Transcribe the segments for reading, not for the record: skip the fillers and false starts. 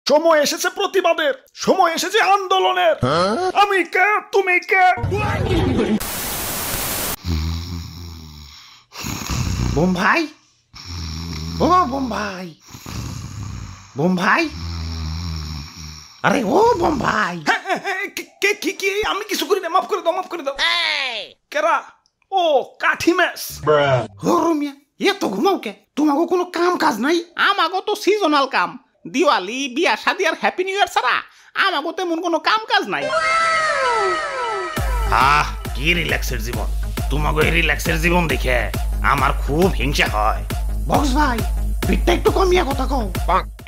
সময় এসেছে প্রতিবাদের, সময় এসেছে আন্দোলনের। আমি কে, তুমি কে? বোম্বাই, ও বোম্বাই, বোম্বাই, আরে ও বোম্বাই। কি আমি কিছু করি না, মাফ করে দাও, মাফ করে দাও। কেরা? ও কাঠি মেস। ও রুমিয়া, এত ঘুমাও কে? তোমাকে কোনো কাম কাজ নাই? আমাগো তো সিজনাল কাম, দিওয়ালি, বিয়া শাদি আর হ্যাপি নিউ ইয়ার ছাড়া আমাগো তেমন কোনো কাম কাজ নাই। কি রিল্যাক্সের জীবন! তোমাকে এই রিল্যাক্সের জীবন দেখে আমার খুব হিংসা হয়। বক্স ভাই, পিঠটা একটু কমিয়া কথা কও।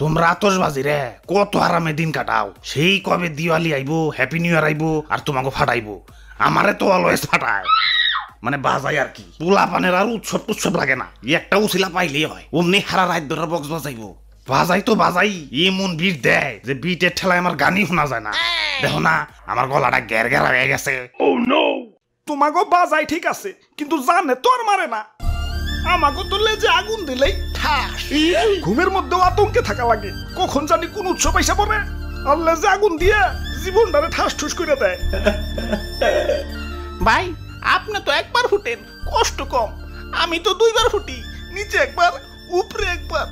তোমরা আতশবাজি রে কত আরামে দিন কাটাও। সেই কবে দিওয়ালি আইবো, হ্যাপি নিউ ইয়ার আইবো আর তোমাকে ফাটাইবো। আমারে তো অলওয়েজ ফাটায়, মানে বাজাই আর কি। পোলা পানের আর উৎসব টুৎসব লাগে না, একটা উছিলা পাইলেই হয়। অমনি হারা রাত ধরে বক্স বাজাইবো। বাজাই তো বাজাই, এমন বিট দেয় যে বিটের ঠেলায় আমার গানই শোনা যায় না। দেখো না আমার গলাটা গ্যার গ্যারা হয়ে গেছে। ও নো, তোমাকে বাজাই ঠিক আছে, কিন্তু জানে তো আর মারে না। আমাকে তো লেজে আগুন দিলেই ঠাস। ঘুমের মধ্যেও আতঙ্কে থাকা লাগে, কখন জানি কোন উৎসব এসে পড়ে আর লেজে আগুন দিয়ে জীবনটারে ঠাস ঠুস করে দেয়। ভাই, আপনি তো একবার ফুটেন, কষ্ট কম। আমি তো দুইবার ফুটি, নিচে একবার, উপরে একবার।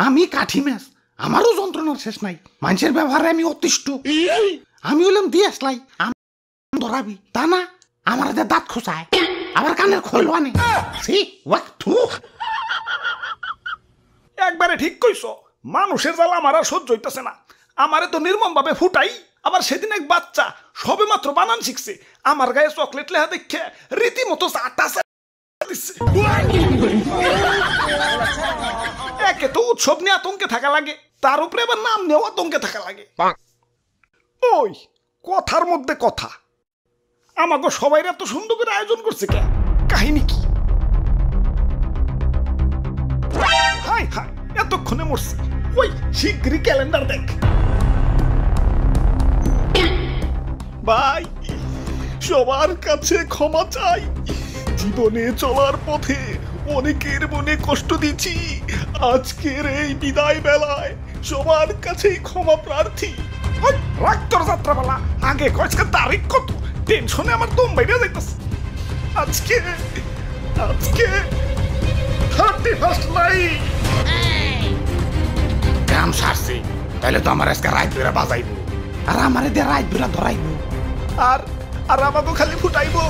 আমি কাঠি ম্যাচ, আমারও যন্ত্রণার শেষ নাই। মানুষের ব্যবহারে আমি অতিষ্ঠ। আমি হলাম দিয়ে আসলাই, ধরাবি তা না, আমার দাঁত খোঁচায়, আবার কানের খোল আনে। একবারে ঠিক কইছো, মানুষের জ্বালা আমার আর সহ্য হইতেছে না। আমারে তো নির্মম ভাবে ফুটাই। আবার সেদিন এক বাচ্চা সবে মাত্র বানান শিখছে, আমার গায়ে চকলেট লেখা দেখে রীতিমতো চাটা দিচ্ছে। একে তো উৎসব নিয়ে আতঙ্কে থাকা লাগে, তার উপরে আবার নাম নিয়েও আতঙ্কে থাকা লাগে। ওই কথার মধ্যে কথা, আমাকে সবাই এত সুন্দর করে আয়োজন করছে কে? কাহিনী কি? হাই হাই, এতক্ষণে মরছি। ওই শীঘ্রই ক্যালেন্ডার দেখ। ভাই, সবার কাছে ক্ষমা চাই। জীবনে চলার পথে অনেকের মনে কষ্ট দিচ্ছি। আজকের এই বিদায় বেলায় সবার কাছেই ক্ষমা প্রার্থী। রাগ তোর যাত্রাবেলা, আগে কয়েকটা তারিখ কত, টেনশনে আমার দম বাইরে যাইতেছে। আজকে 31st নাইট। কাম সারছি, তাহলে তো আমার আজকে রাত ধরে বাজাইবো, আর আমারে দিয়ে রাত ধরে ধরাইবো, আর আমাকে খালি ফুটাইবো।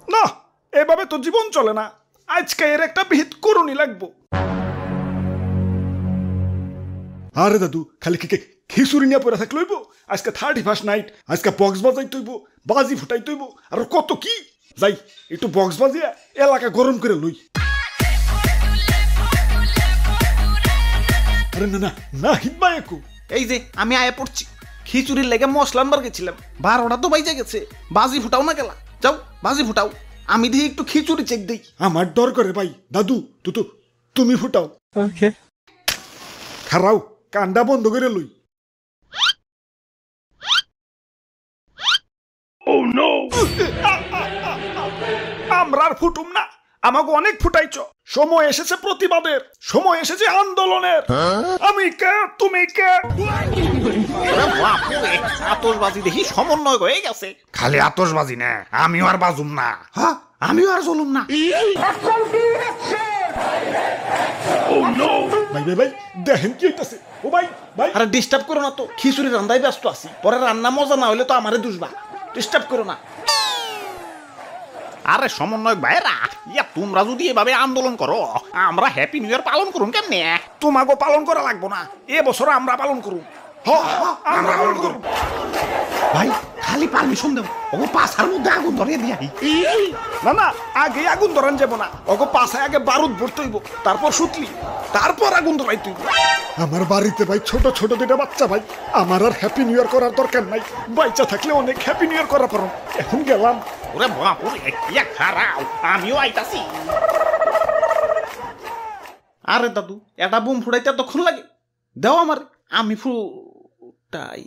না, এভাবে তো জীবন চলে না। আজকে এর একটা বিহিত করুনি লাগবো। আরে দাদু, খালি খিচুড়ি নিয়ে পড়ে থাকলে হইব? আজকে 31st নাইট, আজকে বক্স বাজাই তৈব, বাজি ফুটাই তৈব, আর কত কি। যাই একটু বক্স বাজিয়া এলাকা গরম করে লই। আরে না না না, হিটবা একু। এই যে আমি আয়া পড়ছি, খিচুড়ির লেগে মশলা আনবার গেছিলাম, 12টা তো বাইজে গেছে। বাজি ফুটাও না গেলা, যাও বাজি ফুটাও, আমি দিয়ে একটু খিচুড়ি চেক দেই। আমার ডর করে ভাই। দাদু তুমি ফুটাও। ওকে, খারাও, কান্ডা বন্ধ করে লই। আমরা আর ফুটুম না, আমাকে অনেক ফুটাইছ। সময় এসেছে প্রতিবাদের, সময় এসেছে আন্দোলনের। আমি কে, তুমি কে? আতশবাজি দেখি সমন্বয় হয়ে গেছে। খালি আতশবাজি না, আমিও আর বাজুম না। হ্যাঁ, আমিও আর চলুম না। ভাই ভাই ভাই, দেখেন কি হইতাছে। ও ভাই ভাই, আরে ডিস্টার্ব করো না তো, খিচুড়ি রান্দায় ব্যস্ত আছি। পরে রান্না মজা না হইলে তো আমারে দুষবা, ডিস্টার্ব করো না। আরে সমন্বয়ক ভাইরা, তোমরা যদি এভাবে আন্দোলন করো, আমরা হ্যাপি নিউ ইয়ার পালন করুন কেমনে? তোমাকে পালন করা লাগবো না, এবছর আমরা পালন করুন। আমরা পালন করুন। ভাই খালি পারমিশন দেব, ওগো পাছার মধ্যে আগুন ধরিয়ে দিয়াই। না না, আগে আগুন ধরান যাব না, ওগো পাছায় আগে বারুদ ভরতে হইব, তারপর সুতলি, তারপর আগুন ধরাইতে হইব। আমার বাড়িতে ভাই ছোট ছোট দুটা বাচ্চা ভাই, আমার আর হ্যাপি নিউ ইয়ার করার দরকার নাই। বাচ্চা থাকলে অনেক হ্যাপি নিউ ইয়ার করা পারো। এখন গেলাম। ওরে বাপুরে, খারাও, আমিও আইতাছি। আরে দাদু, এটা বুম ফুটাইতে এতক্ষণ লাগে? দেও আমার, আমি ফুটাই।